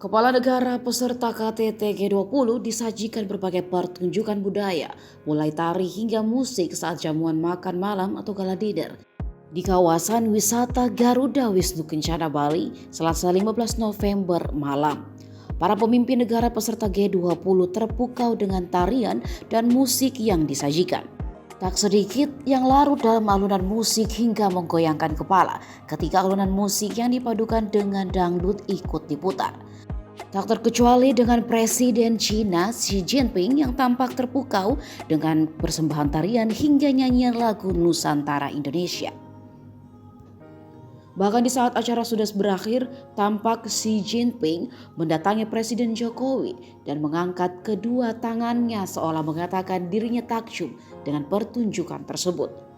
Kepala negara peserta KTT G20 disajikan berbagai pertunjukan budaya, mulai tari hingga musik saat jamuan makan malam atau gala dinner di kawasan wisata Garuda Wisnu Kencana Bali, Selasa 15 November malam. Para pemimpin negara peserta G20 terpukau dengan tarian dan musik yang disajikan. Tak sedikit yang larut dalam alunan musik hingga menggoyangkan kepala ketika alunan musik yang dipadukan dengan dangdut ikut diputar. Tak terkecuali dengan Presiden China Xi Jinping yang tampak terpukau dengan persembahan tarian hingga nyanyian lagu Nusantara Indonesia. Bahkan di saat acara sudah berakhir, tampak Xi Jinping mendatangi Presiden Jokowi dan mengangkat kedua tangannya seolah mengatakan dirinya takjub dengan pertunjukan tersebut.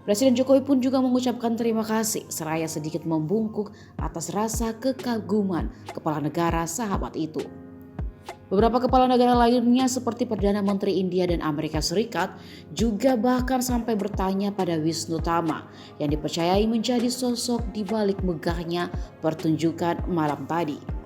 Presiden Jokowi pun juga mengucapkan terima kasih seraya sedikit membungkuk atas rasa kekaguman kepala negara sahabat itu. Beberapa kepala negara lainnya seperti Perdana Menteri India dan Amerika Serikat juga bahkan sampai bertanya pada Wisnu Tama yang dipercayai menjadi sosok di balik megahnya pertunjukan malam tadi.